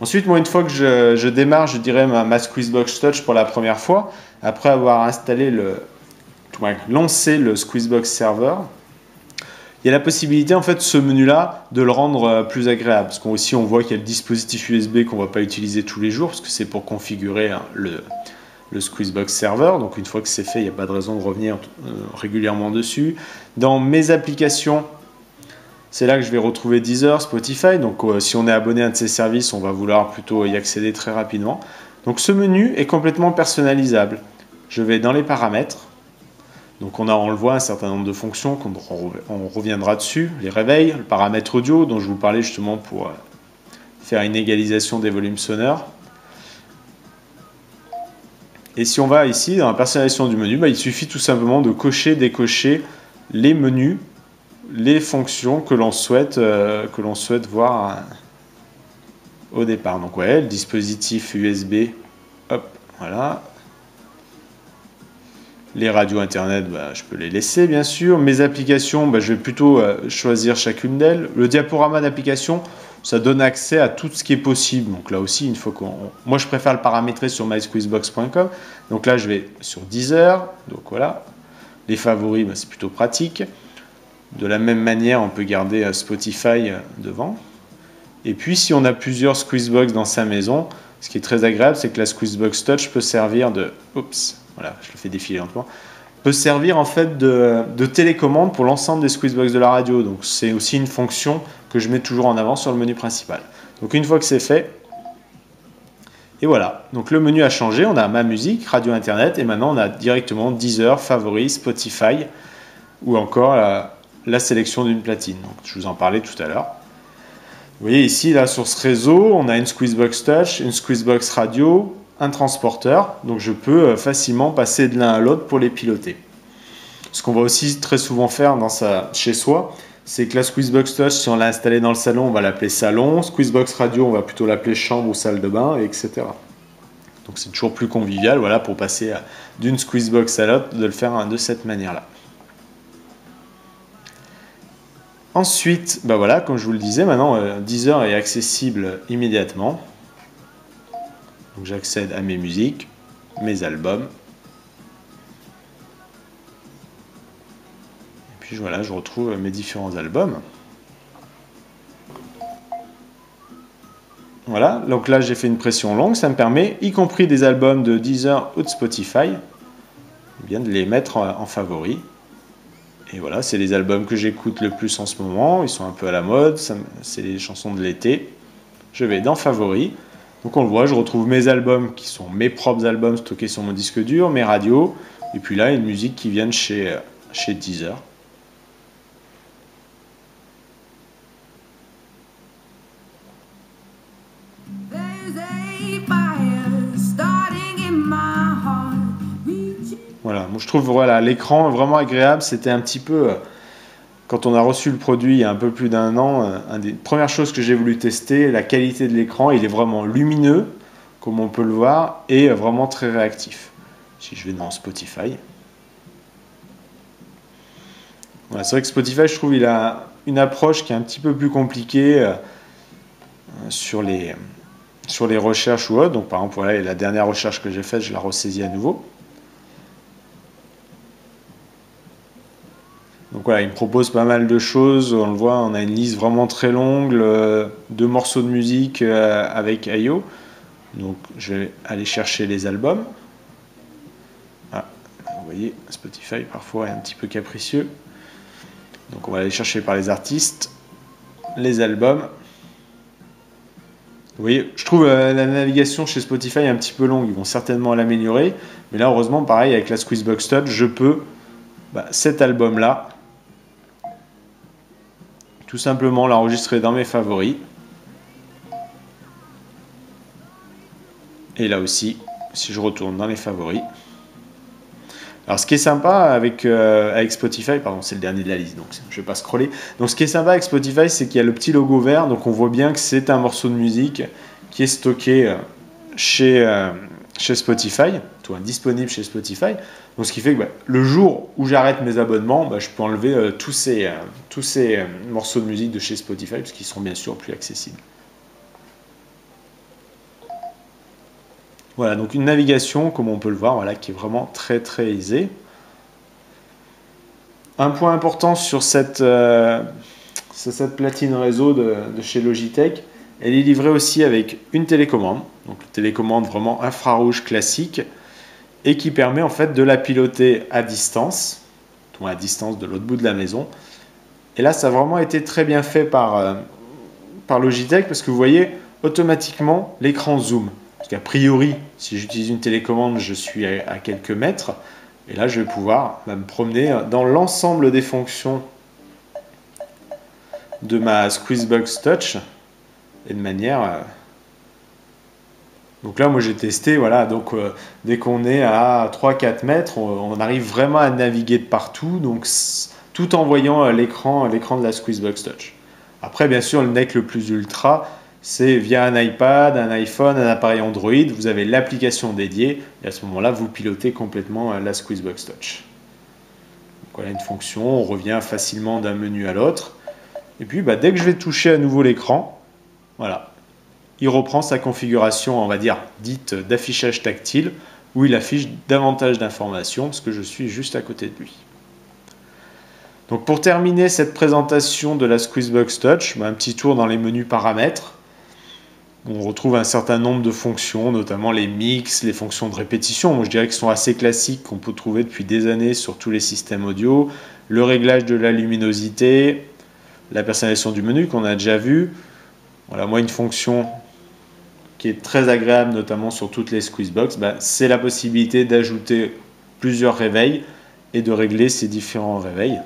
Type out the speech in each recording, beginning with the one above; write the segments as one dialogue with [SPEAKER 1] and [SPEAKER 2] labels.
[SPEAKER 1] Ensuite, moi, une fois que je démarre, je dirais ma Squeezebox Touch pour la première fois, après avoir installé lancé le Squeezebox Server, il y a la possibilité, en fait, ce menu-là, de le rendre plus agréable. Parce qu'ici, on voit qu'il y a le dispositif USB qu'on ne va pas utiliser tous les jours, parce que c'est pour configurer le Squeezebox Server. Donc, une fois que c'est fait, il n'y a pas de raison de revenir régulièrement dessus. Dans mes applications, c'est là que je vais retrouver Deezer, Spotify. Donc, si on est abonné à un de ces services, on va vouloir plutôt y accéder très rapidement. Donc, ce menu est complètement personnalisable. Je vais dans les paramètres. Donc, on le voit, un certain nombre de fonctions, on reviendra dessus. Les réveils, le paramètre audio, dont je vous parlais justement pour faire une égalisation des volumes sonores. Et si on va ici, dans la personnalisation du menu, il suffit tout simplement de cocher, décocher les menus, les fonctions que l'on souhaite voir au départ. Donc ouais, le dispositif USB, hop, voilà. Les radios internet, je peux les laisser bien sûr. Mes applications, je vais plutôt choisir chacune d'elles. Le diaporama d'application, ça donne accès à tout ce qui est possible. Donc là aussi, une fois moi je préfère le paramétrer sur mysqueezebox.com. Donc là, je vais sur Deezer. Donc voilà. Les favoris, c'est plutôt pratique. De la même manière, on peut garder Spotify devant. Et puis, si on a plusieurs Squeezebox dans sa maison, ce qui est très agréable, c'est que la Squeezebox Touch peut servir de... Oups, voilà, je le fais défiler lentement. Peut servir en fait de télécommande pour l'ensemble des Squeezebox de la radio. Donc, c'est aussi une fonction que je mets toujours en avant sur le menu principal. Donc, une fois que c'est fait, et voilà. Donc, le menu a changé. On a ma musique, radio internet, et maintenant, on a directement Deezer, favoris, Spotify, ou encore la sélection d'une platine. Donc, je vous en parlais tout à l'heure. Vous voyez ici, là, sur ce réseau, on a une Squeezebox Touch, une Squeezebox Radio, un transporteur. Donc, je peux facilement passer de l'un à l'autre pour les piloter. Ce qu'on va aussi très souvent faire chez soi, c'est que la Squeezebox Touch, si on l'a installée dans le salon, on va l'appeler salon. Squeezebox Radio, on va plutôt l'appeler chambre ou salle de bain, etc. Donc, c'est toujours plus convivial, voilà, pour passer d'une Squeezebox à l'autre, de le faire de cette manière-là. Ensuite, voilà, comme je vous le disais, maintenant Deezer est accessible immédiatement. Donc j'accède à mes musiques, mes albums. Et puis voilà, je retrouve mes différents albums. Voilà, donc là j'ai fait une pression longue, ça me permet, y compris des albums de Deezer ou de Spotify, de les mettre en favoris. Et voilà, c'est les albums que j'écoute le plus en ce moment. Ils sont un peu à la mode. C'est les chansons de l'été. Je vais dans Favoris. Donc on le voit, je retrouve mes albums qui sont mes propres albums stockés sur mon disque dur, mes radios. Et puis là, une musique qui vient de chez Deezer. Voilà, moi je trouve l'écran vraiment agréable. C'était un petit peu, quand on a reçu le produit il y a un peu plus d'un an, une des premières choses que j'ai voulu tester, la qualité de l'écran. Il est vraiment lumineux, comme on peut le voir, et vraiment très réactif. Si je vais dans Spotify. Voilà, c'est vrai que Spotify, je trouve, il a une approche qui est un petit peu plus compliquée sur les recherches ou autres. Donc par exemple, voilà, la dernière recherche que j'ai faite, je la ressaisis à nouveau. Donc voilà, il me propose pas mal de choses. On le voit, on a une liste vraiment très longue de morceaux de musique avec I.O. Donc je vais aller chercher les albums. Ah, vous voyez, Spotify parfois est un petit peu capricieux. Donc on va aller chercher par les artistes, les albums. Vous voyez, je trouve la navigation chez Spotify un petit peu longue. Ils vont certainement l'améliorer. Mais là, heureusement, pareil, avec la Squeezebox Touch, je peux, cet album-là, tout simplement l'enregistrer dans mes favoris. Et là aussi, si je retourne dans les favoris. Alors ce qui est sympa avec Spotify, pardon, c'est le dernier de la liste, donc je ne vais pas scroller. Donc ce qui est sympa avec Spotify, c'est qu'il y a le petit logo vert, donc on voit bien que c'est un morceau de musique qui est stocké chez Spotify, disponible chez Spotify. Donc ce qui fait que le jour où j'arrête mes abonnements, je peux enlever tous ces morceaux de musique de chez Spotify, parce qu'ils seront bien sûr plus accessibles. Voilà, donc une navigation, comme on peut le voir, voilà, qui est vraiment très très aisée. Un point important sur cette platine réseau de chez Logitech, elle est livrée aussi avec une télécommande, donc une télécommande vraiment infrarouge classique, et qui permet en fait de la piloter à distance, à distance de l'autre bout de la maison. Et là, ça a vraiment été très bien fait par Logitech, parce que vous voyez, automatiquement, l'écran zoom. Parce qu'a priori, si j'utilise une télécommande, je suis à quelques mètres. Et là, je vais pouvoir me promener dans l'ensemble des fonctions de ma Squeezebox Touch. Et de manière... Donc là, moi, j'ai testé, voilà, donc dès qu'on est à 3-4 mètres, on arrive vraiment à naviguer de partout, donc tout en voyant l'écran de la Squeezebox Touch. Après, bien sûr, le NEC le plus ultra, c'est via un iPad, un iPhone, un appareil Android, vous avez l'application dédiée, et à ce moment-là, vous pilotez complètement la Squeezebox Touch. Donc voilà une fonction, on revient facilement d'un menu à l'autre. Et puis, dès que je vais toucher à nouveau l'écran, voilà, il reprend sa configuration, on va dire, dite d'affichage tactile, où il affiche davantage d'informations, parce que je suis juste à côté de lui. Donc pour terminer cette présentation de la Squeezebox Touch, un petit tour dans les menus paramètres. On retrouve un certain nombre de fonctions, notamment les mix, les fonctions de répétition. Moi, je dirais qu'ils sont assez classiques, qu'on peut trouver depuis des années sur tous les systèmes audio. Le réglage de la luminosité, la personnalisation du menu qu'on a déjà vu. Voilà, moi, une fonction qui est très agréable, notamment sur toutes les Squeezebox, c'est la possibilité d'ajouter plusieurs réveils et de régler ces différents réveils.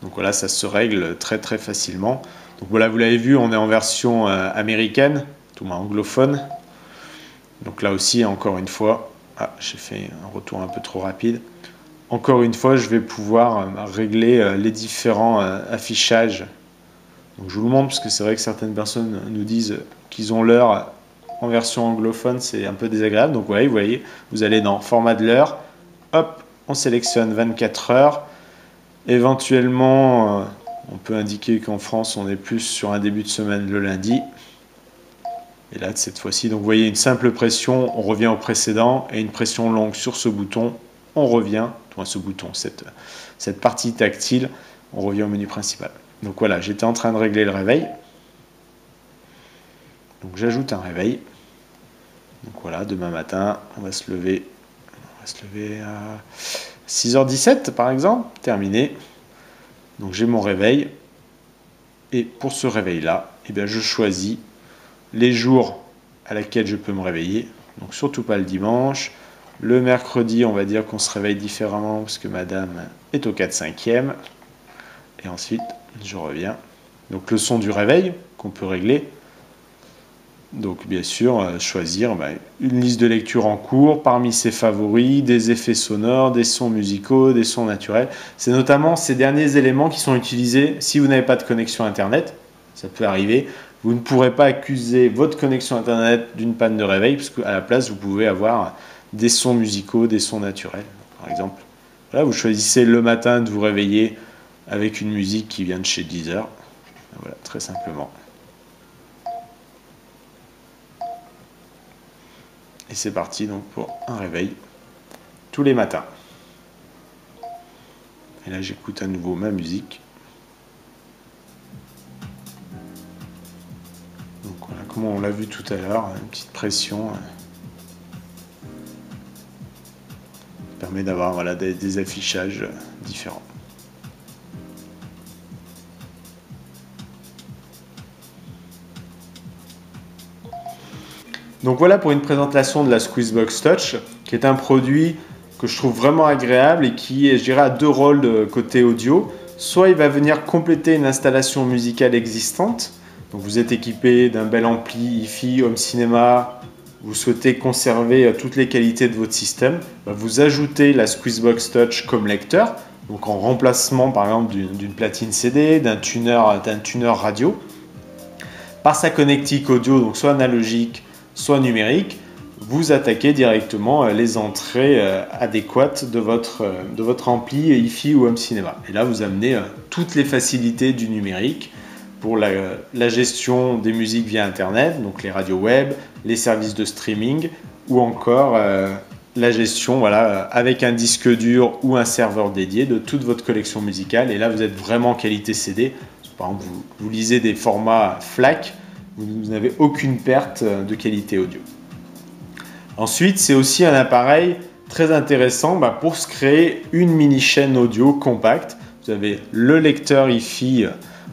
[SPEAKER 1] Donc voilà, ça se règle très très facilement. Donc voilà, vous l'avez vu, on est en version américaine, tout moins anglophone. Donc là aussi, encore une fois, j'ai fait un retour un peu trop rapide. Encore une fois, je vais pouvoir régler les différents affichages. Donc je vous le montre parce que c'est vrai que certaines personnes nous disent qu'ils ont l'heure en version anglophone, c'est un peu désagréable. Donc vous voyez, vous allez dans format de l'heure, hop, on sélectionne 24 heures. Éventuellement, on peut indiquer qu'en France, on est plus sur un début de semaine le lundi. Et là, cette fois-ci, donc vous voyez une simple pression, on revient au précédent, et une pression longue sur ce bouton, on revient, ce bouton, cette partie tactile, on revient au menu principal. Donc voilà, j'étais en train de régler le réveil. Donc j'ajoute un réveil. Donc voilà, demain matin, on va se lever à 6h17 par exemple, terminé. Donc j'ai mon réveil. Et pour ce réveil-là, je choisis les jours à laquelle je peux me réveiller. Donc surtout pas le dimanche. Le mercredi, on va dire qu'on se réveille différemment parce que madame est au 4/5e. Et ensuite, je reviens. Donc le son du réveil qu'on peut régler. Donc bien sûr, choisir une liste de lecture en cours, parmi ses favoris, des effets sonores, des sons musicaux, des sons naturels. C'est notamment ces derniers éléments qui sont utilisés si vous n'avez pas de connexion Internet. Ça peut arriver. Vous ne pourrez pas accuser votre connexion Internet d'une panne de réveil, parce qu'à la place, vous pouvez avoir des sons musicaux, des sons naturels. Par exemple, voilà, vous choisissez le matin de vous réveiller avec une musique qui vient de chez Deezer. Voilà, très simplement. Et c'est parti donc pour un réveil tous les matins. Et là j'écoute à nouveau ma musique. Donc voilà, comme on l'a vu tout à l'heure, une petite pression permet d'avoir des affichages différents. Donc voilà pour une présentation de la Squeezebox Touch, qui est un produit que je trouve vraiment agréable et qui, je dirais, a deux rôles de côté audio. Soit il va venir compléter une installation musicale existante. Donc vous êtes équipé d'un bel ampli hi-fi, home cinéma, vous souhaitez conserver toutes les qualités de votre système, vous ajoutez la Squeezebox Touch comme lecteur, donc en remplacement par exemple d'une platine CD, d'un tuner radio. Par sa connectique audio, donc soit analogique, soit numérique, vous attaquez directement les entrées adéquates de votre ampli hi-fi ou home cinéma. Et là, vous amenez toutes les facilités du numérique pour la gestion des musiques via Internet, donc les radios web, les services de streaming, ou encore la gestion voilà, avec un disque dur ou un serveur dédié de toute votre collection musicale. Et là, vous êtes vraiment en qualité CD. Par exemple, vous lisez des formats FLAC, vous n'avez aucune perte de qualité audio. Ensuite, c'est aussi un appareil très intéressant pour se créer une mini chaîne audio compacte. Vous avez le lecteur hi-fi,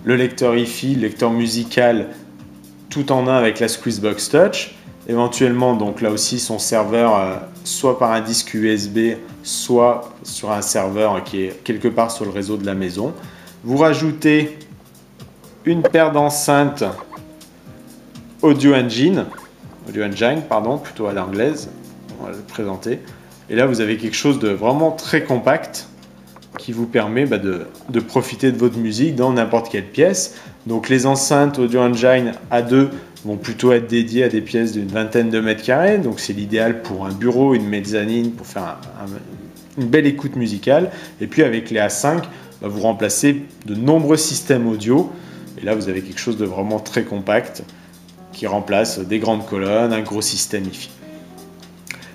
[SPEAKER 1] le lecteur musical tout en un avec la Squeezebox Touch. Éventuellement, donc là aussi, son serveur, soit par un disque USB, soit sur un serveur qui est quelque part sur le réseau de la maison. Vous rajoutez une paire d'enceintes Audio Engine, plutôt à l'anglaise, on va le présenter. Et là, vous avez quelque chose de vraiment très compact qui vous permet de profiter de votre musique dans n'importe quelle pièce. Donc les enceintes Audio Engine A2 vont plutôt être dédiées à des pièces d'une vingtaine de mètres carrés. Donc c'est l'idéal pour un bureau, une mezzanine, pour faire une belle écoute musicale. Et puis avec les A5, vous remplacez de nombreux systèmes audio. Et là, vous avez quelque chose de vraiment très compact qui remplace des grandes colonnes, un gros système hi-fi.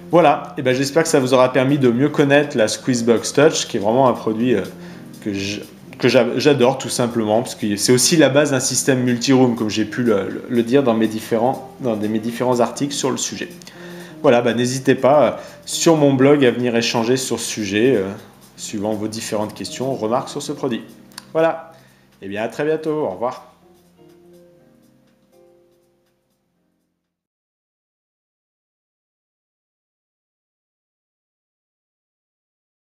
[SPEAKER 1] Voilà, et j'espère que ça vous aura permis de mieux connaître la Squeezebox Touch, qui est vraiment un produit que j'adore tout simplement, parce que c'est aussi la base d'un système multi-room, comme j'ai pu le dire dans mes différents articles sur le sujet. Voilà, n'hésitez pas sur mon blog à venir échanger sur ce sujet, suivant vos différentes questions, remarques sur ce produit. Voilà, et bien à très bientôt, au revoir.